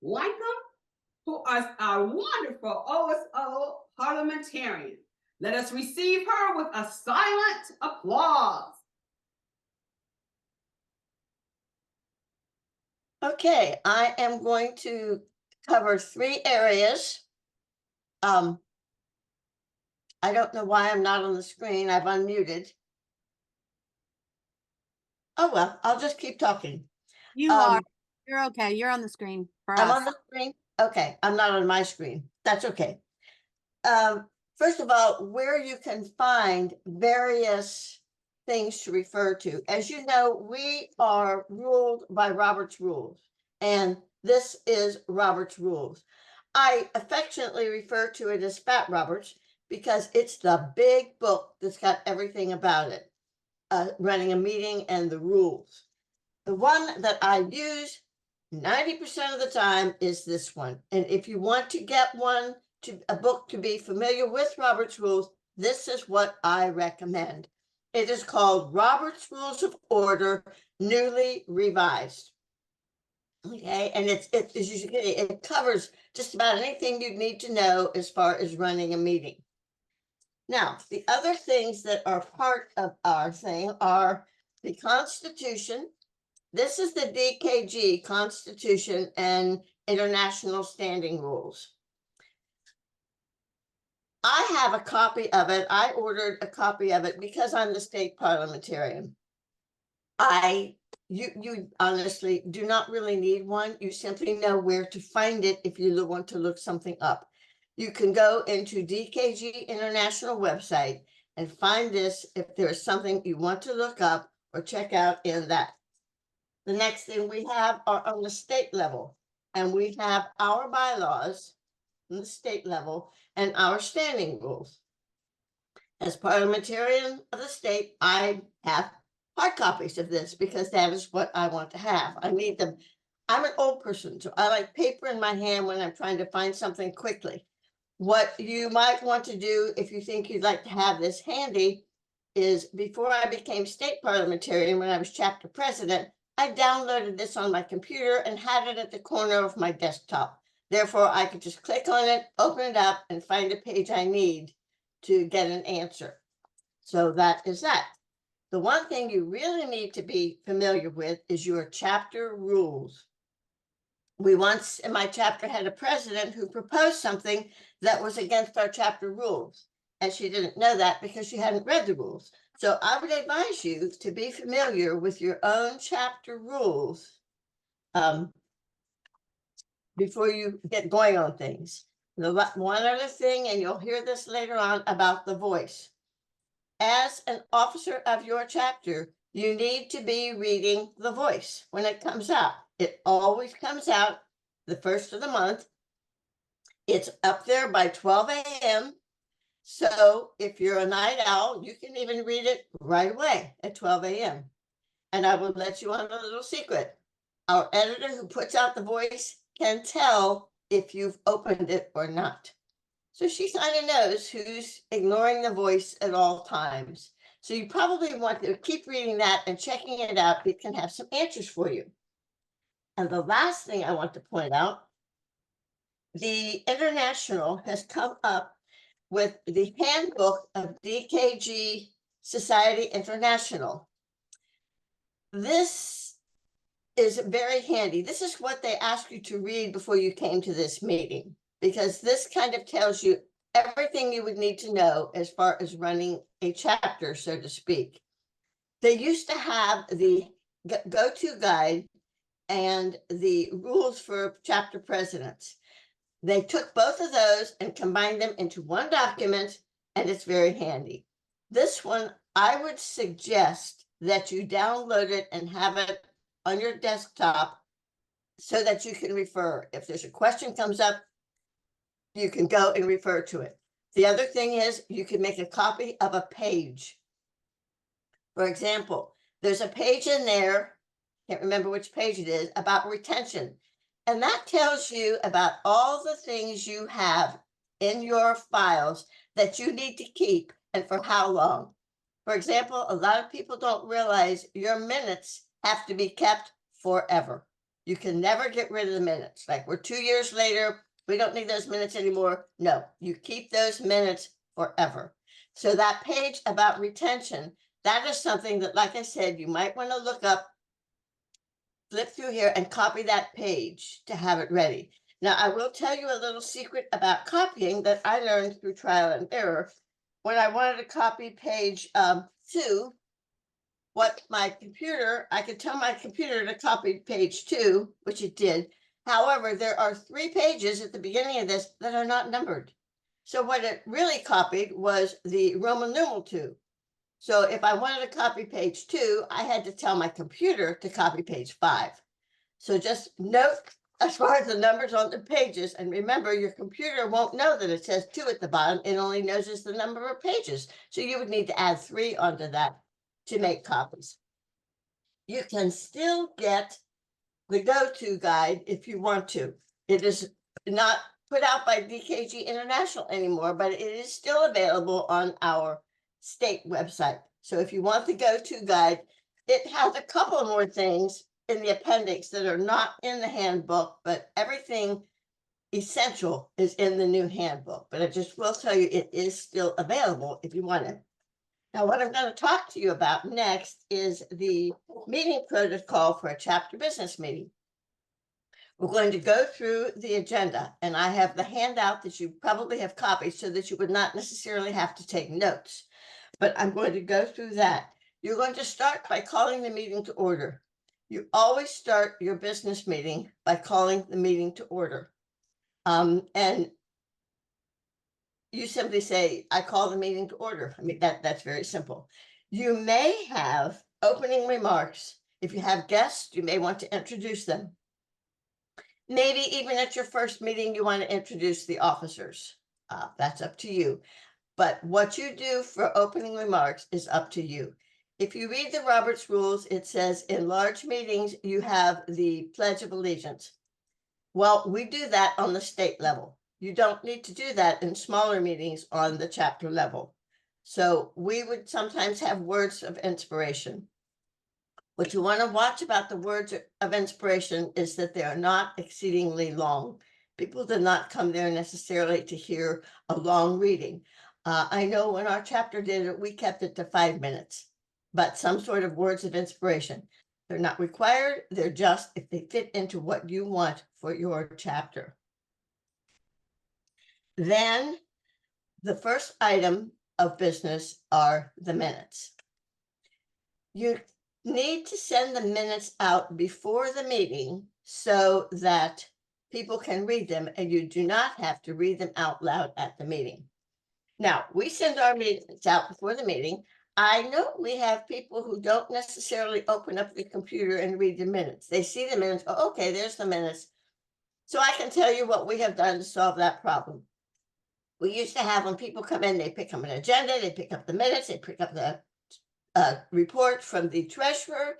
Wycombe, who is our wonderful OSO parliamentarian. Let us receive her with a silent applause. Okay, I am going to cover 3 areas. I don't know why I'm not on the screen. I've unmuted. Oh, well, I'll just keep talking. You are. You're okay. You're on the screen for I'm us. on the screen? Okay, I'm not on my screen. That's okay. First of all, where you can find various things to refer to. As you know, we are ruled by Robert's Rules, and this is Robert's Rules. I affectionately refer to it as Fat Roberts because it's the big book that's got everything about it, running a meeting and the rules. The one that I use 90% of the time is this one. And if you want to get a book to be familiar with Robert's Rules, this is what I recommend. It is called Robert's Rules of Order, newly revised. Okay, and it covers just about anything you'd need to know as far as running a meeting. Now, the other things that are part of our thing are the Constitution. This is the DKG, Constitution and International Standing Rules. I have a copy of it. I ordered a copy of it because I'm the state parliamentarian. You honestly do not really need one. You simply know where to find it if you want to look something up. You can go into DKG International website and find this if there is something you want to look up or check out in that. The next thing we have are on the state level, and we have our bylaws on the state level and our standing rules. As parliamentarian of the state, I have hard copies of this because that is what I want to have. I need them. I'm an old person, so I like paper in my hand when I'm trying to find something quickly. What you might want to do if you think you'd like to have this handy is before I became state parliamentarian, when I was chapter president, I downloaded this on my computer and had it at the corner of my desktop. Therefore, I could just click on it, open it up, and find a page I need to get an answer. So that is that. The one thing you really need to be familiar with is your chapter rules. We once in my chapter had a president who proposed something that was against our chapter rules. And she didn't know that because she hadn't read the rules. So I would advise you to be familiar with your own chapter rules before you get going on things. One other thing, and you'll hear this later on about the voice. As an officer of your chapter, you need to be reading the voice when it comes out. It always comes out the first of the month. It's up there by 12 a.m. So if you're a night owl, you can even read it right away at 12 a.m. And I will let you on a little secret. Our editor who puts out the voice can tell if you've opened it or not. So she kind of knows who's ignoring the voice at all times. So you probably want to keep reading that and checking it out. It can have some answers for you. And the last thing I want to point out, the International has come up with the handbook of DKG Society International. This is very handy. This is what they asked you to read before you came to this meeting, because this kind of tells you everything you would need to know as far as running a chapter, so to speak. They used to have the go-to guide and the rules for chapter presidents. They took both of those and combined them into one document, and it's very handy. This one, I would suggest that you download it and have it on your desktop so that you can refer. If there's a question comes up, you can go and refer to it. The other thing is you can make a copy of a page. For example, there's a page in there, can't remember which page it is, about retention. And that tells you about all the things you have in your files that you need to keep and for how long. For example, a lot of people don't realize your minutes have to be kept forever. You can never get rid of the minutes. Like we're 2 years later, we don't need those minutes anymore. No, you keep those minutes forever. So that page about retention, that is something that, like I said, you might want to look up, flip through here and copy that page to have it ready. Now, I will tell you a little secret about copying that I learned through trial and error. When I wanted to copy page 2, I could tell my computer to copy page 2, which it did. However, there are 3 pages at the beginning of this that are not numbered. So what it really copied was the Roman numeral 2. So if I wanted to copy page 2, I had to tell my computer to copy page 5. So just note as far as the numbers on the pages, and remember your computer won't know that it says 2 at the bottom. It only knows it's the number of pages. So you would need to add 3 onto that to make copies. You can still get the go-to guide if you want to. It is not put out by DKG International anymore, but it is still available on our state website. So if you want the go-to guide, it has a couple more things in the appendix that are not in the handbook, but everything essential is in the new handbook. But I just will tell you, it is still available if you want it. Now, what I'm going to talk to you about next is the meeting protocol for a chapter business meeting. We're going to go through the agenda, and I have the handout that you probably have copied so that you would not necessarily have to take notes. But I'm going to go through that. You're going to start by calling the meeting to order. You always start your business meeting by calling the meeting to order. And you simply say, I call the meeting to order. I mean, that's very simple. You may have opening remarks. If you have guests, you may want to introduce them. Maybe even at your first meeting, you want to introduce the officers. That's up to you. But what you do for opening remarks is up to you. If you read the Roberts Rules, it says in large meetings, you have the Pledge of Allegiance. Well, we do that on the state level. You don't need to do that in smaller meetings on the chapter level. So we would sometimes have words of inspiration. What you want to watch about the words of inspiration is that they are not exceedingly long. People do not come there necessarily to hear a long reading. I know when our chapter did it, we kept it to 5 minutes, but some sort of words of inspiration. They're not required. They're just if they fit into what you want for your chapter. Then the first item of business are the minutes. You need to send the minutes out before the meeting so that people can read them and you do not have to read them out loud at the meeting. Now, we send our minutes out before the meeting. I know we have people who don't necessarily open up the computer and read the minutes. They see the minutes, oh, okay, there's the minutes. So I can tell you what we have done to solve that problem. We used to have when people come in, they pick up an agenda, they pick up the minutes, they pick up the report from the treasurer,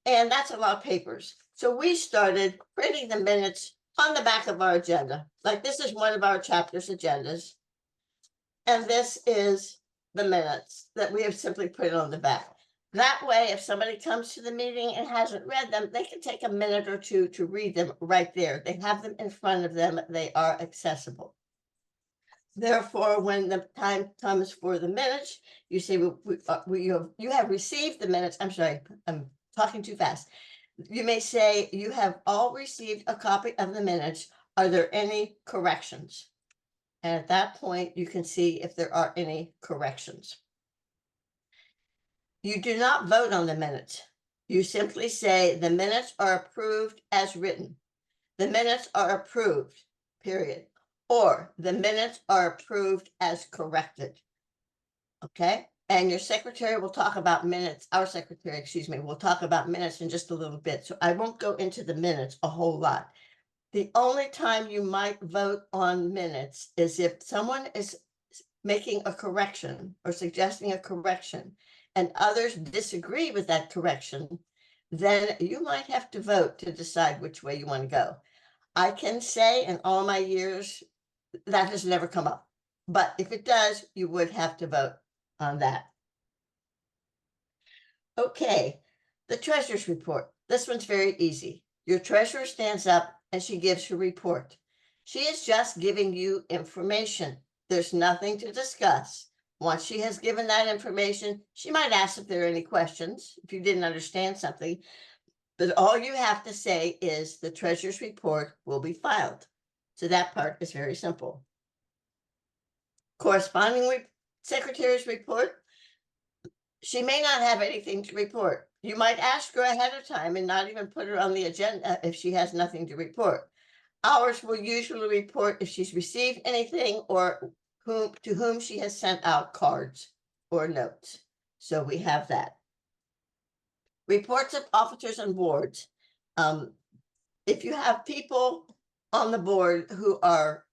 and that's a lot of papers. So we started printing the minutes on the back of our agenda. Like this is one of our chapter's agendas. And this is the minutes that we have simply put on the back. That way, if somebody comes to the meeting and hasn't read them, they can take a minute or two to read them right there. They have them in front of them. They are accessible. Therefore, when the time comes for the minutes, you say, you have received the minutes. I'm sorry, I'm talking too fast. You may say, you have all received a copy of the minutes. Are there any corrections? And at that point, you can see if there are any corrections. You do not vote on the minutes. You simply say the minutes are approved as written. The minutes are approved, period. Or the minutes are approved as corrected. Okay? And your secretary will talk about minutes. Our secretary, excuse me, will talk about minutes in just a little bit. So I won't go into the minutes a whole lot. The only time you might vote on minutes is if someone is making a correction or suggesting a correction and others disagree with that correction, then you might have to vote to decide which way you want to go. I can say in all my years, that has never come up. But if it does, you would have to vote on that. Okay, the treasurer's report. This one's very easy. Your treasurer stands up and she gives her report. She is just giving you information. There's nothing to discuss. Once she has given that information, she might ask if there are any questions, if you didn't understand something. But all you have to say is the treasurer's report will be filed. So that part is very simple. Corresponding secretary's report. She may not have anything to report. You might ask her ahead of time and not even put her on the agenda if she has nothing to report. Ours will usually report if she's received anything or to whom she has sent out cards or notes. So we have that. Reports of officers and boards. If you have people on the board who are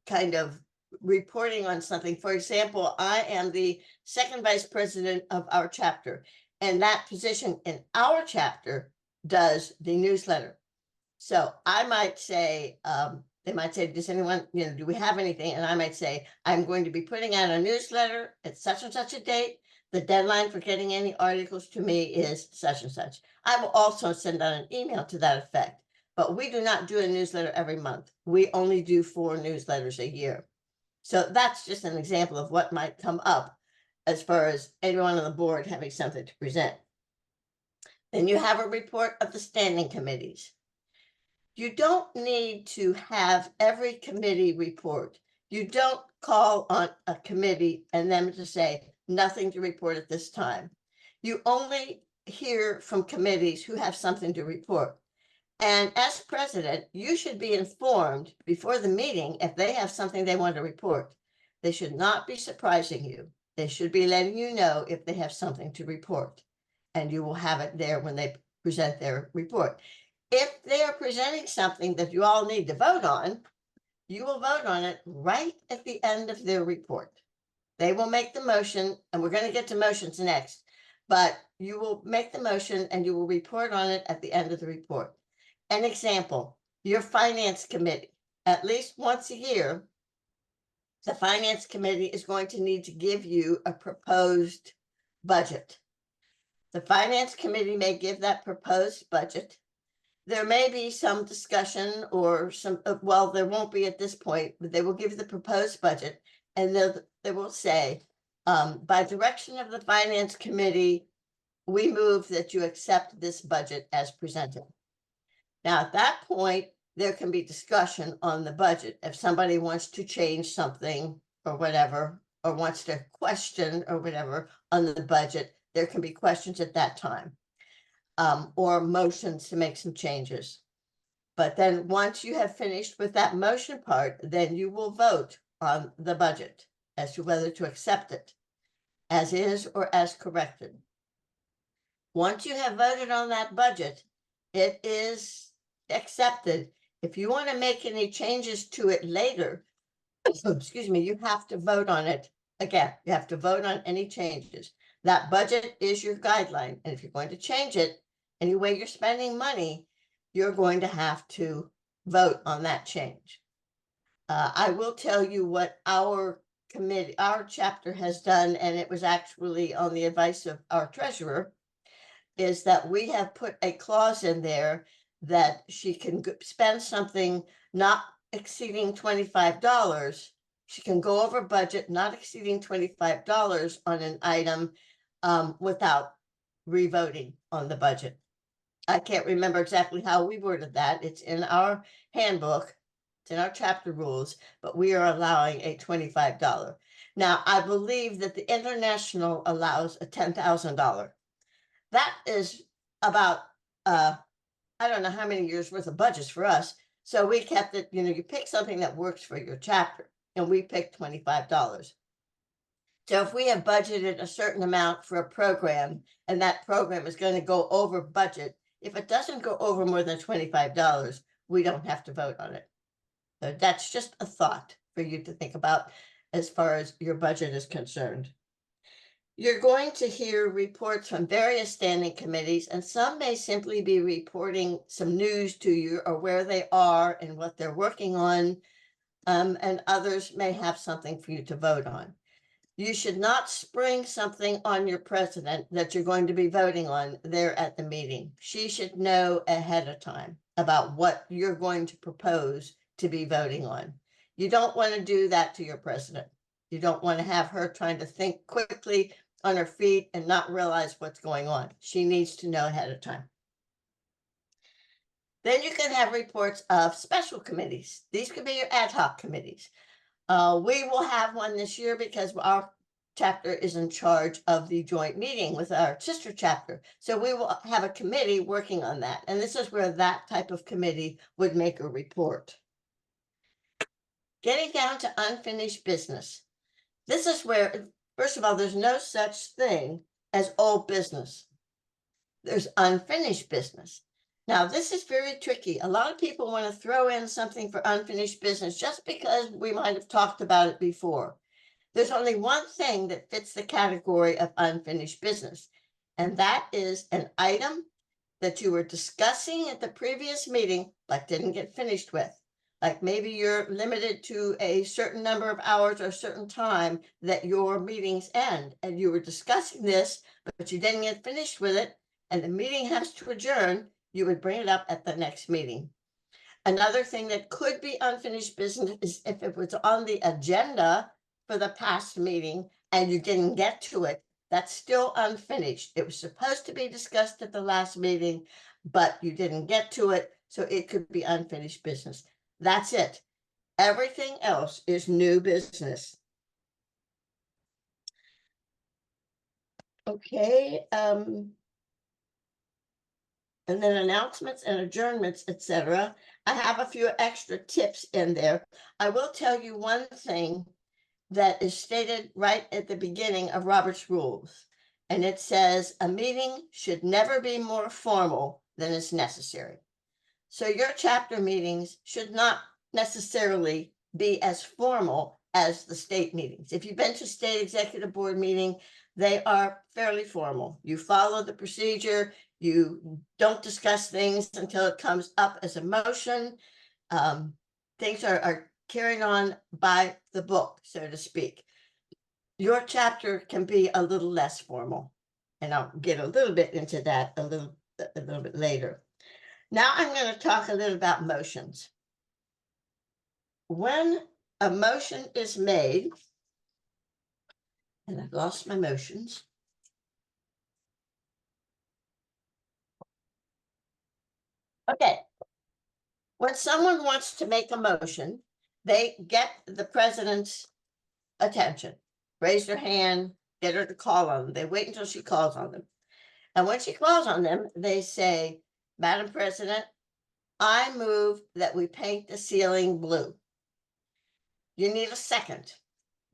kind of reporting on something, for example, I am the second vice president of our chapter, and that position in our chapter does the newsletter. So I might say, they might say, does anyone, do we have anything? And I might say, I'm going to be putting out a newsletter at such and such a date. The deadline for getting any articles to me is such and such. I will also send out an email to that effect, but we do not do a newsletter every month. We only do 4 newsletters a year. So that's just an example of what might come up as far as anyone on the board having something to present. Then you have a report of the standing committees. You don't need to have every committee report. You don't call on a committee and them to say nothing to report at this time. You only hear from committees who have something to report. And as president, you should be informed before the meeting if they have something they want to report. They should not be surprising you. They should be letting you know if they have something to report. And you will have it there when they present their report. If they are presenting something that you all need to vote on, you will vote on it right at the end of their report. They will make the motion, and we're going to get to motions next, but you will make the motion and you will report on it at the end of the report. An example, your finance committee, at least once a year, the finance committee is going to need to give you a proposed budget. The finance committee may give that proposed budget. There may be some discussion or some, well, there won't be at this point, but they will give the proposed budget and they will say, by direction of the finance committee, we move that you accept this budget as presented. Now, at that point, there can be discussion on the budget. If somebody wants to change something or whatever, or wants to question or whatever on the budget, there can be questions at that time, or motions to make some changes. But then once you have finished with that motion part, then you will vote on the budget as to whether to accept it as is or as corrected. Once you have voted on that budget, it is accepted. If you want to make any changes to it later, excuse me, you have to vote on it again. You have to vote on any changes. That budget is your guideline. And if you're going to change it, any way you're spending money, you're going to have to vote on that change. I will tell you what our committee, our chapter has done, and it was actually on the advice of our treasurer, is that we have put a clause in there that she can spend something not exceeding $25. She can go over budget not exceeding $25 on an item without revoting on the budget. I can't remember exactly how we worded that. It's in our handbook, it's in our chapter rules, but we are allowing a $25. Now, I believe that the international allows a $10,000. That is about, I don't know how many years worth of budgets for us. So we kept it, you pick something that works for your chapter, and we picked $25. So if we have budgeted a certain amount for a program, and that program is going to go over budget, if it doesn't go over more than $25, we don't have to vote on it. So that's just a thought for you to think about as far as your budget is concerned. You're going to hear reports from various standing committees, and some may simply be reporting some news to you or where they are and what they're working on, and others may have something for you to vote on. You should not spring something on your president that you're going to be voting on there at the meeting. She should know ahead of time about what you're going to propose to be voting on. You don't want to do that to your president. You don't want to have her trying to think quickly on her feet and not realize what's going on. She needs to know ahead of time. Then you can have reports of special committees. These could be your ad hoc committees. We will have one this year because our chapter is in charge of the joint meeting with our sister chapter. So we will have a committee working on that. And this is where that type of committee would make a report. Getting down to unfinished business. This is where, first of all, there's no such thing as old business. There's unfinished business. Now, this is very tricky. A lot of people want to throw in something for unfinished business just because we might have talked about it before. There's only one thing that fits the category of unfinished business, and that is an item that you were discussing at the previous meeting but didn't get finished with. Like maybe you're limited to a certain number of hours or a certain time that your meetings end, and you were discussing this, but you didn't get finished with it, and the meeting has to adjourn. You would bring it up at the next meeting. Another thing that could be unfinished business is if it was on the agenda for the past meeting and you didn't get to it, that's still unfinished. It was supposed to be discussed at the last meeting, but you didn't get to it, so it could be unfinished business. That's it. Everything else is new business. Okay, and then announcements and adjournments, etc. I have a few extra tips in there. I will tell you one thing that is stated right at the beginning of Robert's Rules, and it says a meeting should never be more formal than is necessary. So your chapter meetings should not necessarily be as formal as the state meetings. If you've been to state executive board meeting, they are fairly formal. You follow the procedure. You don't discuss things until it comes up as a motion. Things are carried on by the book, so to speak. Your chapter can be a little less formal, and I'll get a little bit into that a little bit later. Now I'm going to talk a little about motions. When a motion is made, and I've lost my motions. Okay. When someone wants to make a motion, they get the president's attention, raise their hand, get her to call on them. They wait until she calls on them. And when she calls on them, they say, Madam President, I move that we paint the ceiling blue. You need a second.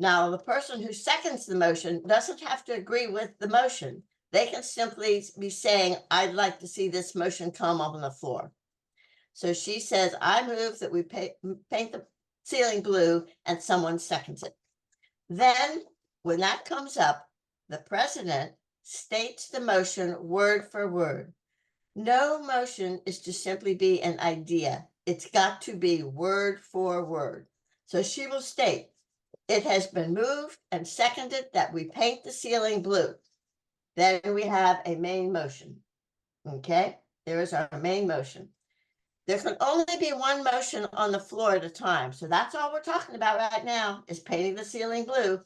Now, the person who seconds the motion doesn't have to agree with the motion. They can simply be saying, I'd like to see this motion come up on the floor. So she says, I move that we paint the ceiling blue, and someone seconds it. Then, when that comes up, the president states the motion word for word. No motion is to simply be an idea. It's got to be word for word. So she will state, it has been moved and seconded that we paint the ceiling blue. Then we have a main motion. Okay, there is our main motion. There can only be one motion on the floor at a time. So that's all we're talking about right now is painting the ceiling blue.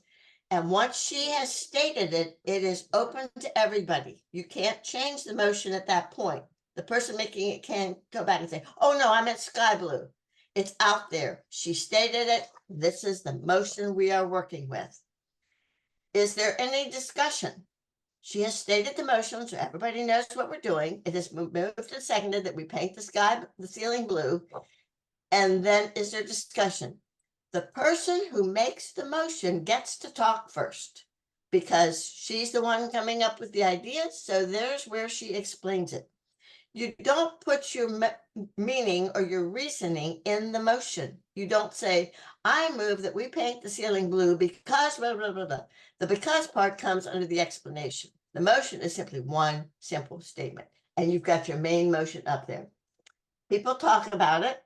And once she has stated it, it is open to everybody. You can't change the motion at that point. The person making it can go back and say, oh no, I meant sky blue. It's out there. She stated it. This is the motion we are working with. Is there any discussion? She has stated the motion, so everybody knows what we're doing. It is moved and seconded that we paint the ceiling blue. And then is there discussion? The person who makes the motion gets to talk first because she's the one coming up with the idea. So there's where she explains it. You don't put your meaning or your reasoning in the motion. You don't say, I move that we paint the ceiling blue because blah, blah, blah, blah. The because part comes under the explanation. The motion is simply one simple statement, and you've got your main motion up there. People talk about it,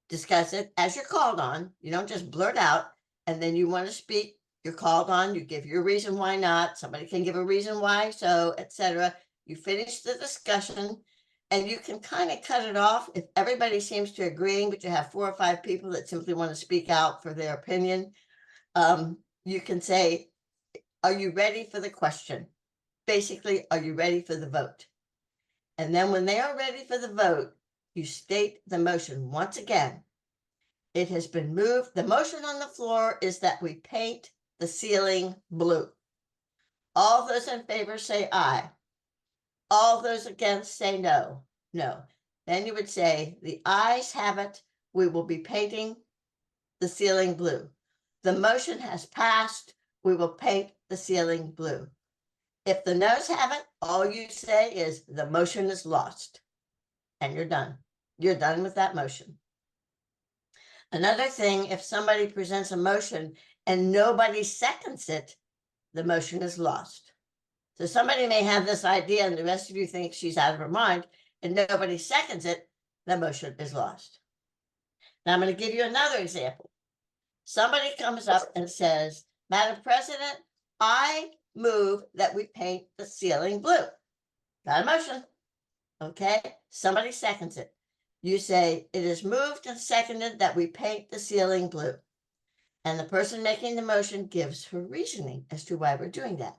discuss it as you're called on. You don't just blurt out, and then you want to speak, You're called on, you give your reason why not, somebody can give a reason why, so, etc. You finish the discussion and you can kind of cut it off if everybody seems to agreeing, but you have 4 or 5 people that simply want to speak out for their opinion. You can say, are you ready for the question? Basically, are you ready for the vote? And then when they are ready for the vote, you state the motion once again. It has been moved. The motion on the floor is that we paint the ceiling blue. All those in favor say aye. All those against say no. No. Then you would say the ayes have it. We will be painting the ceiling blue. The motion has passed. We will paint the ceiling blue. If the noes have it, all you say is the motion is lost. And you're done. You're done with that motion. Another thing, if somebody presents a motion and nobody seconds it, the motion is lost. So somebody may have this idea and the rest of you think she's out of her mind and nobody seconds it, the motion is lost. Now I'm going to give you another example. Somebody comes up and says, Madam President, I move that we paint the ceiling blue. Got a motion. Okay, somebody seconds it. You say, it is moved and seconded that we paint the ceiling blue. And the person making the motion gives her reasoning as to why we're doing that.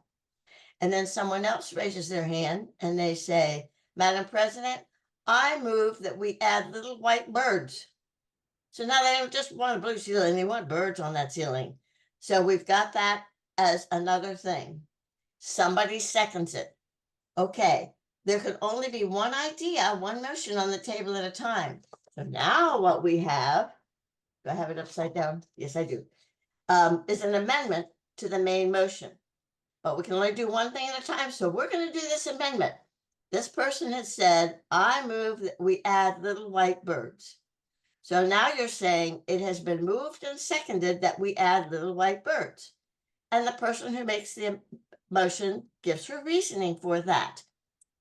And then someone else raises their hand and they say, Madam President, I move that we add little white birds. So now they don't just want a blue ceiling, they want birds on that ceiling. So we've got that as another thing. Somebody seconds it. Okay, there could only be one idea, one motion on the table at a time. So now what we have, do I have it upside down? Yes, I do. Is an amendment to the main motion. But we can only do one thing at a time. So we're going to do this amendment. This person has said, I move that we add little white birds. So now you're saying it has been moved and seconded that we add little white birds. And the person who makes the motion gives her reasoning for that.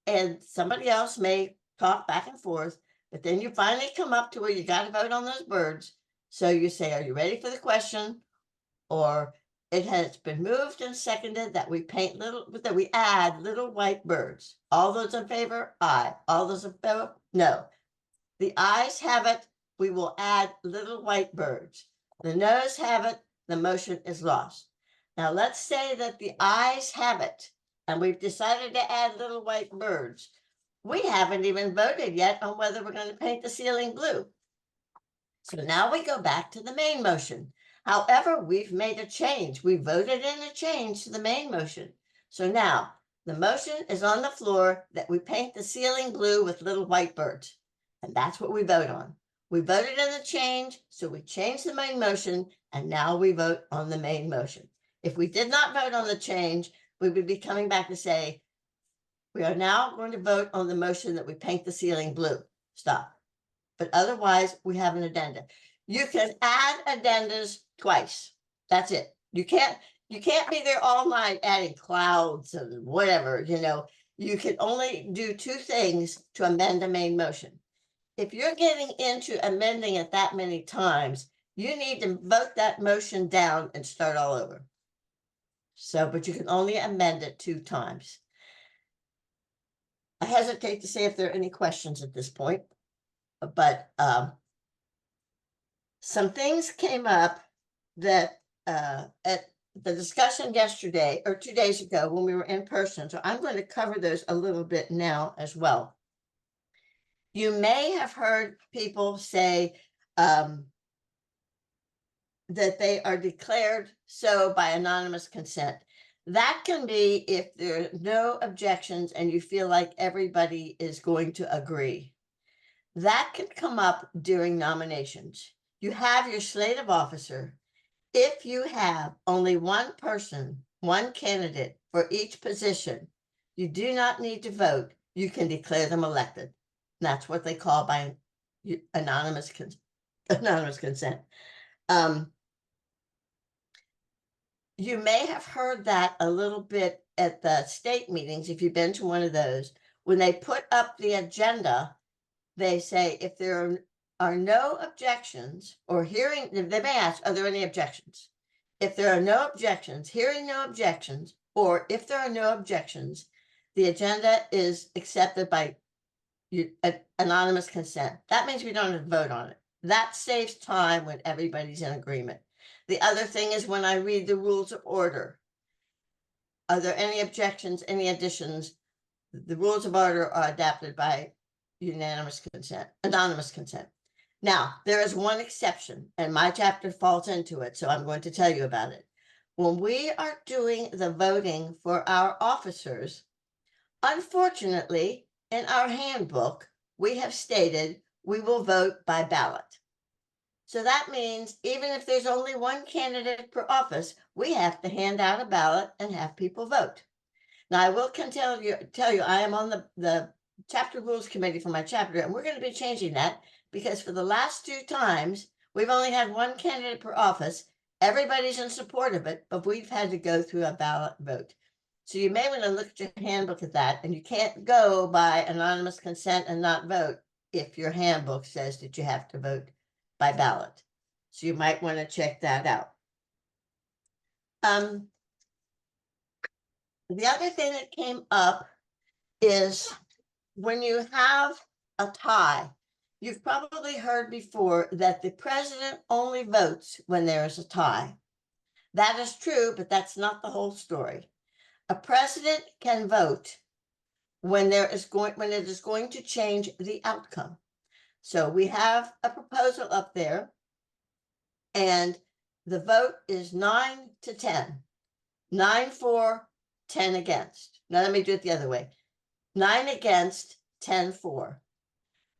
And somebody else may talk back and forth, but then you finally come up to where you got to vote on those birds. So you say, are you ready for the question? Or it has been moved and seconded that we add little white birds. All those in favor, aye. All those in favor, no. The ayes have it. We will add little white birds. The noes have it. The motion is lost. Now let's say that the ayes have it, and we've decided to add little white birds. We haven't even voted yet on whether we're going to paint the ceiling blue. So now we go back to the main motion. However, we've made a change. We voted in a change to the main motion. So now the motion is on the floor that we paint the ceiling blue with little white birds. And that's what we vote on. We voted in the change, so we changed the main motion, and now we vote on the main motion. If we did not vote on the change, we would be coming back to say, we are now going to vote on the motion that we paint the ceiling blue. Stop. But otherwise, we have an addenda. You can add addendas twice. That's it. You can't be there all night adding clouds and whatever, you know. You can only do 2 things to amend a main motion. If you're getting into amending it that many times, you need to vote that motion down and start all over. So, but you can only amend it 2 times. I hesitate to say if there are any questions at this point, but some things came up that at the discussion yesterday or 2 days ago when we were in person. So I'm going to cover those a little bit now as well. You may have heard people say that they are declared so by anonymous consent. That can be if there are no objections and you feel like everybody is going to agree. That can come up during nominations. You have your slate of officer. If you have only one person, one candidate for each position, you do not need to vote. You can declare them elected. That's what they call by anonymous consent. You may have heard that a little bit at the state meetings, if you've been to one of those. When they put up the agenda, they say if there are no objections or hearing, they may ask, are there any objections? If there are no objections, hearing no objections, or if there are no objections, the agenda is accepted by anonymous consent. That means we don't have to vote on it. That saves time when everybody's in agreement. The other thing is when I read the rules of order. Are there any objections, any additions? The rules of order are adopted by unanimous consent, anonymous consent. Now, there is one exception, and my chapter falls into it, so I'm going to tell you about it. When we are doing the voting for our officers, unfortunately, in our handbook, we have stated we will vote by ballot. So that means even if there's only one candidate per office, we have to hand out a ballot and have people vote. Now, I will tell you, I am on the chapter rules committee for my chapter, and we're going to be changing that because for the last 2 times, we've only had one candidate per office. Everybody's in support of it, but we've had to go through a ballot vote. So you may want to look at your handbook at that, and you can't go by anonymous consent and not vote if your handbook says that you have to vote by ballot. So you might want to check that out. The other thing that came up is when you have a tie, you've probably heard before that the president only votes when there is a tie. That is true, but that's not the whole story. A president can vote when it is going to change the outcome. So we have a proposal up there, and the vote is 9-10, 9 for, 10 against. Now let me do it the other way. 9 against, 10 for.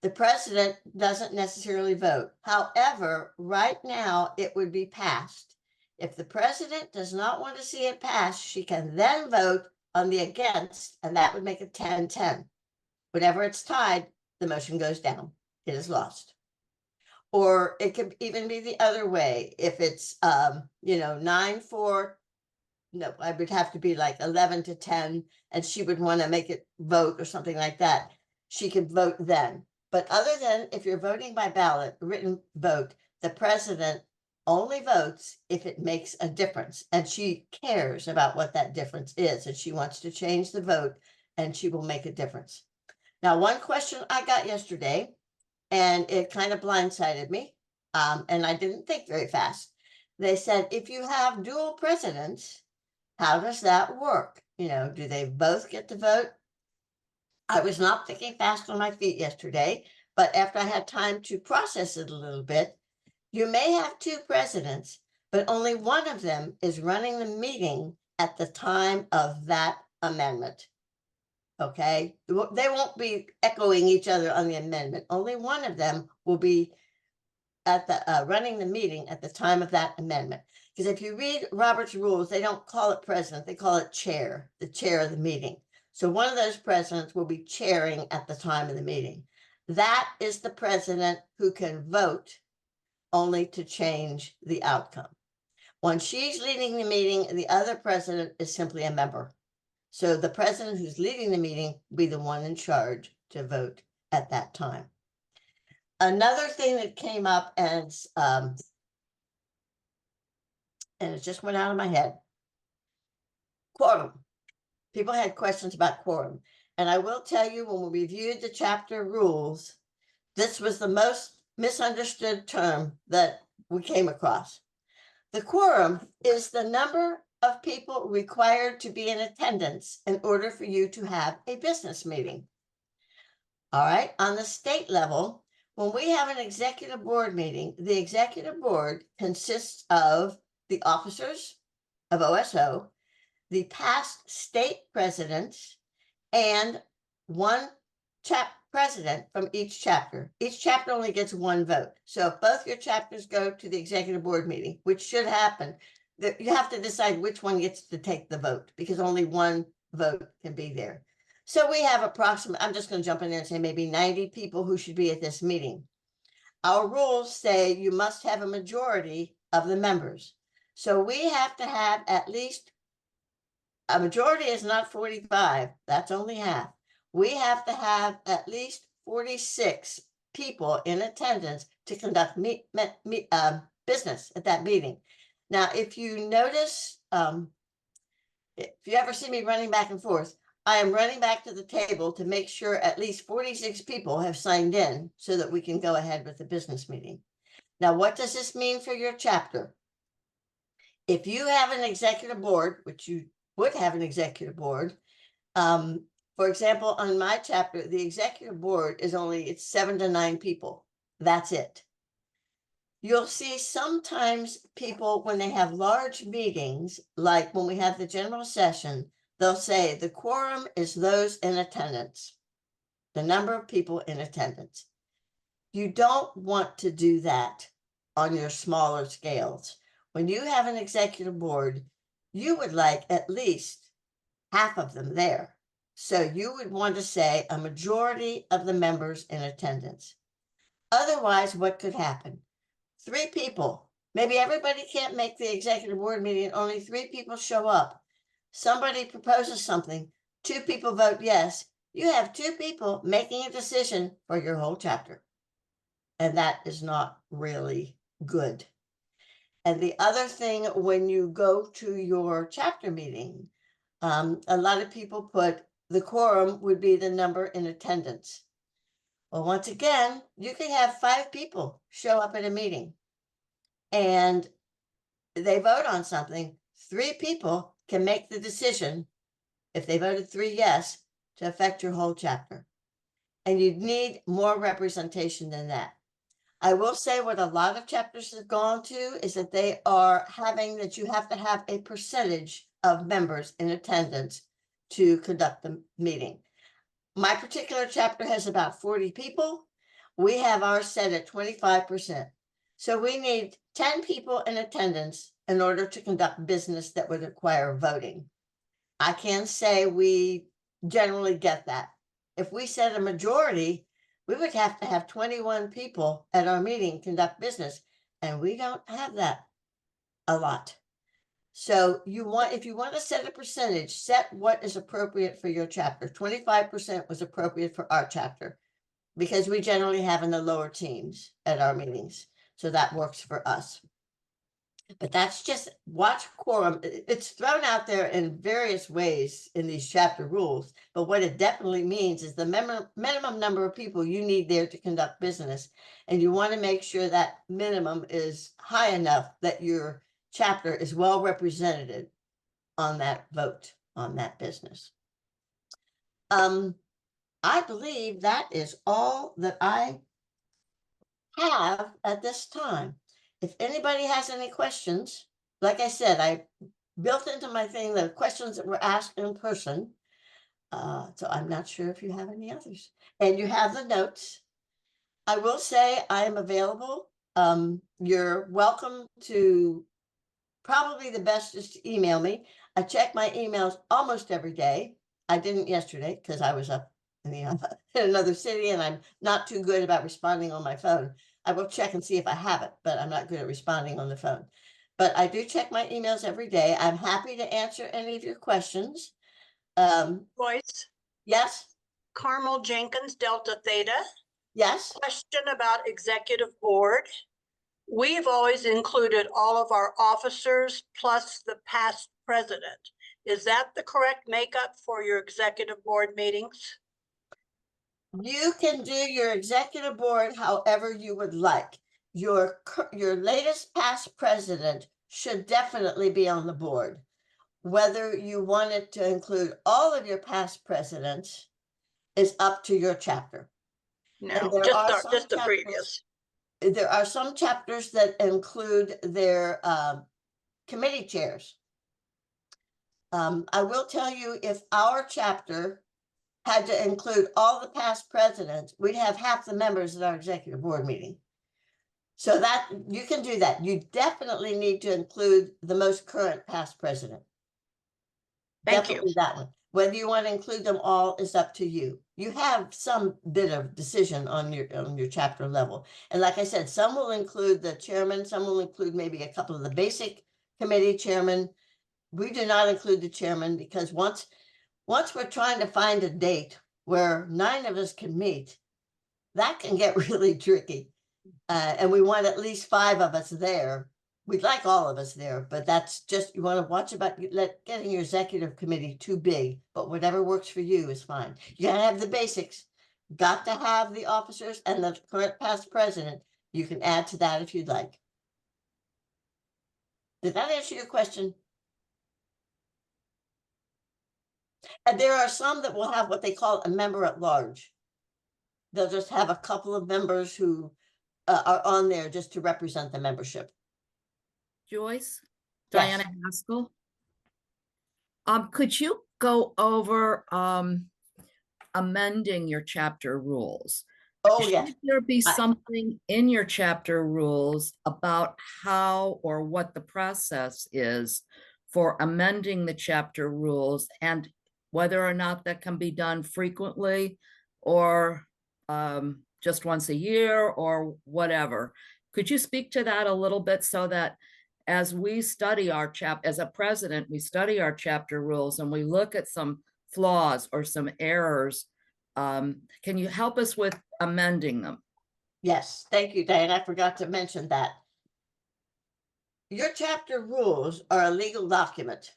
The president doesn't necessarily vote. However, right now it would be passed. If the president does not want to see it passed, she can then vote on the against, and that would make it 10-10. Whenever it's tied, the motion goes down. It is lost. Or it could even be the other way. If it's 9 for, no, I would have to be like 11-10, and she would want to make it vote or something like that. She could vote then. But other than if you're voting by ballot, written vote, the president only votes if it makes a difference, and she cares about what that difference is, and she wants to change the vote, and she will make a difference. Now, one question I got yesterday, and it kind of blindsided me, and I didn't think very fast. They said, if you have dual presidents, how does that work? Do they both get to vote? I was not thinking fast on my feet yesterday, but after I had time to process it a little bit, you may have 2 presidents, but only one of them is running the meeting at the time of that amendment. Okay, they won't be echoing each other on the amendment. Only one of them will be at the running the meeting at the time of that amendment. Because if you read Robert's rules, they don't call it president, they call it chair, the chair of the meeting. So one of those presidents will be chairing at the time of the meeting. That is the president who can vote only to change the outcome. When she's leading the meeting, the other president is simply a member. So the president who's leading the meeting will be the one in charge to vote at that time. Another thing that came up, and it just went out of my head, quorum. People had questions about quorum. And I will tell you, when we reviewed the chapter rules, this was the most misunderstood term that we came across. The quorum is the number of people required to be in attendance in order for you to have a business meeting. All right, on the state level, when we have an executive board meeting, the executive board consists of the officers of OSO, the past state presidents, and one president from each chapter. Each chapter only gets 1 vote. So if both your chapters go to the executive board meeting, which should happen, you have to decide which one gets to take the vote because only 1 vote can be there. So we have I'm just going to jump in there and say maybe 90 people who should be at this meeting. Our rules say you must have a majority of the members. So we have to have at least, a majority is not 45, that's only half. We have to have at least 46 people in attendance to conduct business at that meeting. Now, if you notice, if you ever see me running back and forth, I am running back to the table to make sure at least 46 people have signed in so that we can go ahead with the business meeting. Now, what does this mean for your chapter? If you have an executive board, which you would have an executive board, for example, on my chapter, the executive board is it's 7 to 9 people. That's it. You'll see sometimes people, when they have large meetings, like when we have the general session, they'll say the quorum is those in attendance, the number of people in attendance. You don't want to do that on your smaller scales. When you have an executive board, you would like at least half of them there. So you would want to say a majority of the members in attendance. Otherwise, what could happen? 3 people, maybe everybody can't make the executive board meeting, only 3 people show up. Somebody proposes something, 2 people vote yes. You have 2 people making a decision for your whole chapter. And that is not really good. And the other thing, when you go to your chapter meeting, a lot of people put the quorum would be the number in attendance. Well, once again, you can have 5 people show up at a meeting and they vote on something. 3 people can make the decision, if they voted 3 yes, to affect your whole chapter. And you need more representation than that. I will say what a lot of chapters have gone to is that they are having that you have to have a percentage of members in attendance to conduct the meeting. My particular chapter has about 40 people. We have ours set at 25%. So we need 10 people in attendance in order to conduct business that would require voting. I can say we generally get that. If we set a majority, we would have to have 21 people at our meeting conduct business, and we don't have that a lot. So if you want to set a percentage, set what is appropriate for your chapter. 25% was appropriate for our chapter because we generally have in the lower teams at our meetings. So that works for us. But that's just watch quorum. It's thrown out there in various ways in these chapter rules. But what it definitely means is the minimum number of people you need there to conduct business. And you want to make sure that minimum is high enough that your chapter is well represented on that vote on that business. I believe that is all that I have at this time. If anybody has any questions, like I said, I built into my thing the questions that were asked in person. So I'm not sure if you have any others. And you have the notes. I will say I am available. You're welcome to, probably the best is to email me. I check my emails almost every day. I didn't yesterday because I was up in another city and I'm not too good about responding on my phone. I will check and see if I have it, but I'm not good at responding on the phone. But I do check my emails every day. I'm happy to answer any of your questions. Voice, Yes, Carmel Jenkins, Delta Theta. yes. Question about executive board. We've always included all of our officers plus the past president. Is that the correct makeup for your executive board meetings? You can do your executive board however you would like. Your latest past president should definitely be on the board. Whether you want it to include all of your past presidents is up to your chapter. No, there just are the some chapters- previous. There are some chapters that include their committee chairs. I will tell you, if our chapter had to include all the past presidents, we'd have half the members at our executive board meeting. So that you can do that. You definitely need to include the most current past president. Thank Definitely you. that one. Whether you want to include them all is up to you. You have some bit of decision on your chapter level. And like I said, some will include the chairman, some will include maybe a couple of the basic committee chairmen. We do not include the chairman because once we're trying to find a date where 9 of us can meet, that can get really tricky. And we want at least 5 of us there we'd like all of us there, but that's just, you want to watch about getting your executive committee too big, but whatever works for you is fine. You gotta have the basics. Got to have the officers and the current past president. You can add to that if you'd like. Did that answer your question? And there are some that will have what they call a member at large. They'll just have a couple of members who are on there just to represent the membership. Joyce, Yes. Diana Haskell. Could you go over amending your chapter rules? Oh, yes. Should there be something in your chapter rules about how or what the process is for amending the chapter rules, and whether or not that can be done frequently or just once a year or whatever? Could you speak to that a little bit, so that as we study our as a president, we study our chapter rules and we look at some flaws or some errors, can you help us with amending them? Yes, thank you, Diane. I forgot to mention that. Your chapter rules are a legal document.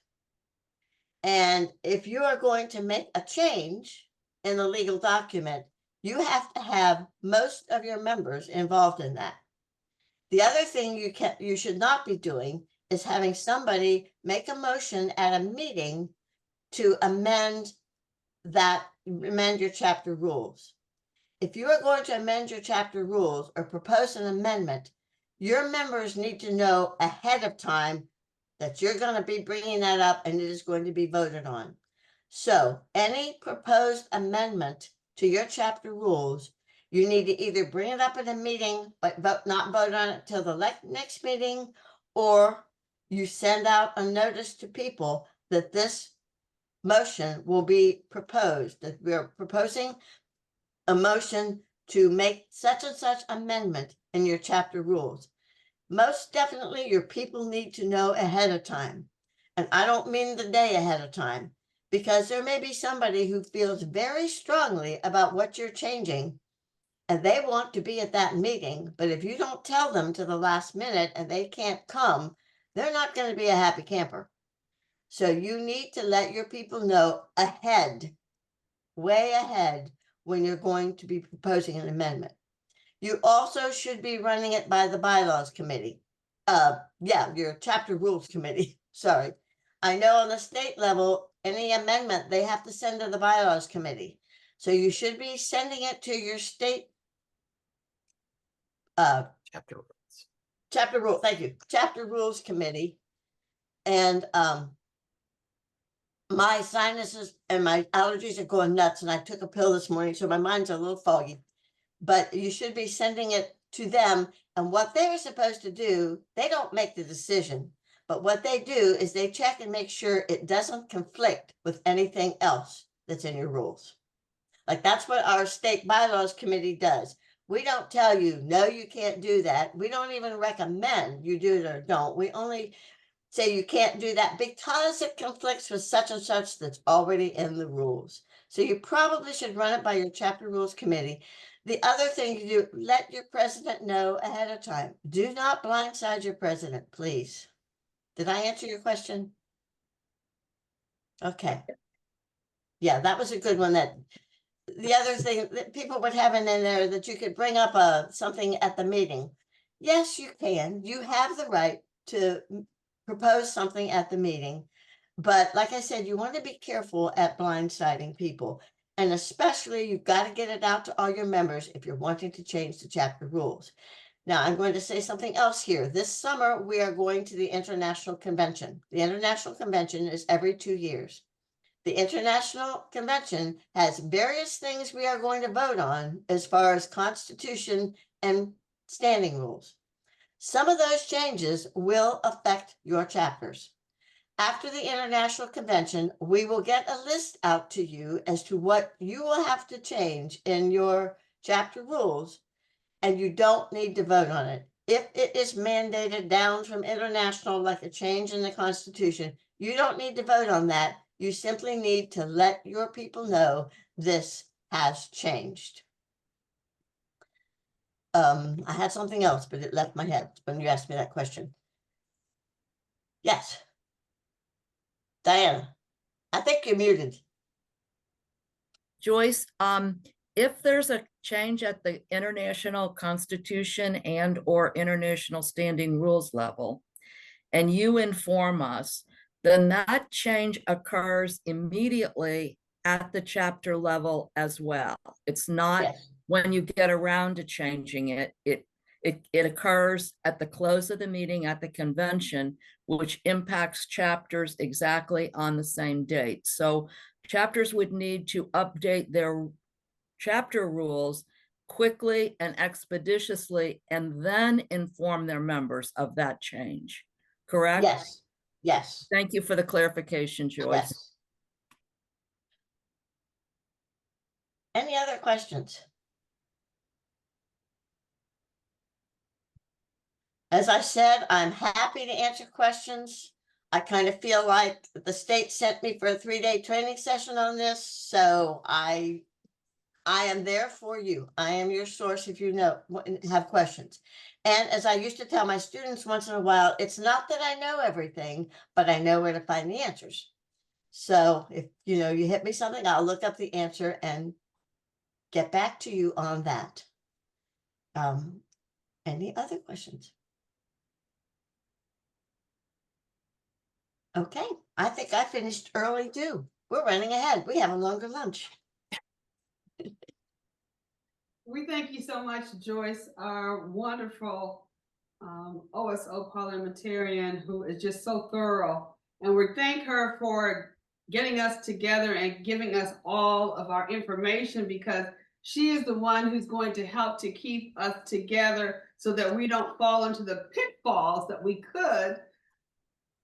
And if you are going to make a change in the legal document, you have to have most of your members involved in that. The other thing you should not be doing is having somebody make a motion at a meeting to amend your chapter rules. If you are going to amend your chapter rules or propose an amendment, your members need to know ahead of time that you're going to be bringing that up and it is going to be voted on. So any proposed amendment to your chapter rules, you need to either bring it up at a meeting, but not vote on it till the next meeting, or you send out a notice to people that this motion will be proposed, that we're proposing a motion to make such and such amendment in your chapter rules. Most definitely, your people need to know ahead of time. And I don't mean the day ahead of time, because there may be somebody who feels very strongly about what you're changing and they want to be at that meeting. But if you don't tell them to the last minute and they can't come, they're not going to be a happy camper. So you need to let your people know ahead, way ahead, when you're going to be proposing an amendment. You also should be running it by the bylaws committee. Your chapter rules committee. Sorry. I know on the state level, any amendment they have to send to the bylaws committee. So you should be sending it to your state Chapter rules. Chapter rule, thank you. Chapter rules committee. And my sinuses and my allergies are going nuts, and I took a pill this morning, so my mind's a little foggy. But you should be sending it to them. And what they're supposed to do, they don't make the decision, but what they do is they check and make sure it doesn't conflict with anything else that's in your rules. Like that's what our state bylaws committee does. We don't tell you, no, you can't do that. We don't even recommend you do it or don't. We only say you can't do that because it conflicts with such and such that's already in the rules. So you probably should run it by your chapter rules committee. The other thing you do, let your president know ahead of time. Do not blindside your president, please. Did I answer your question? Okay. Yeah, that was a good one. That the other thing that people would have in there that you could bring up something at the meeting. Yes, you can. You have the right to propose something at the meeting. But like I said, you want to be careful at blindsiding people. And especially you've got to get it out to all your members if you're wanting to change the chapter rules. Now, I'm going to say something else here. This summer, we are going to the International Convention. The International Convention is every 2 years. The International Convention has various things we are going to vote on as far as Constitution and standing rules. Some of those changes will affect your chapters. After the International Convention, we will get a list out to you as to what you will have to change in your chapter rules, and you don't need to vote on it. If it is mandated down from international, like a change in the Constitution, you don't need to vote on that. You simply need to let your people know this has changed. I had something else, but it left my head when you asked me that question. Yes. Diana, I think you're muted. Joyce, if there's a change at the international constitution and or international standing rules level, and you inform us, then that change occurs immediately at the chapter level as well. It's not Yes. when you get around to changing it, it occurs at the close of the meeting at the convention, which impacts chapters exactly on the same date. So chapters would need to update their chapter rules quickly and expeditiously, and then inform their members of that change. Correct? Yes. Yes. Thank you for the clarification, Joyce. Yes. Any other questions? As I said, I'm happy to answer questions. I kind of feel like the state sent me for a 3-day training session on this, so I am there for you. I am your source if you have questions. And as I used to tell my students once in a while, it's not that I know everything, but I know where to find the answers. So if you hit me something, I'll look up the answer and get back to you on that. Any other questions? Okay, I think I finished early too. We're running ahead. We have a longer lunch. We thank you so much, Joyce, our wonderful OSO parliamentarian who is just so thorough. And we thank her for getting us together and giving us all of our information, because she is the one who's going to help to keep us together so that we don't fall into the pitfalls that we could,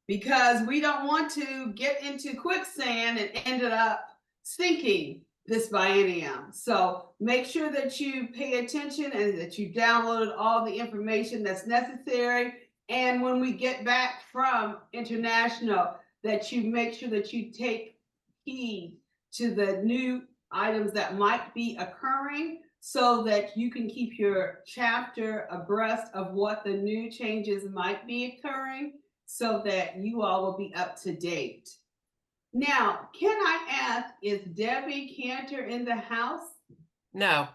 because we don't want to get into quicksand and ended up sinking this biennium. So make sure that you pay attention and that you downloaded all the information that's necessary. And when we get back from international, that you make sure that you take heed to the new items that might be occurring, so that you can keep your chapter abreast of what the new changes might be occurring, so that you all will be up to date. Now, can I ask, is Debbie Cantor in the house? No.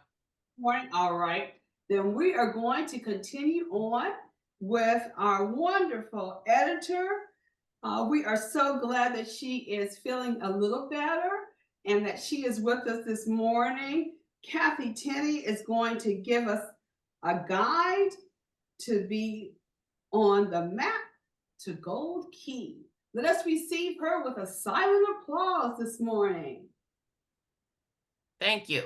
Morning. All right. Then we are going to continue on with our wonderful editor. We are so glad that she is feeling a little better and that she is with us this morning. Kathy Tenney is going to give us a guide to be on the map to Gold Key. Let us receive her with a silent applause this morning. Thank you.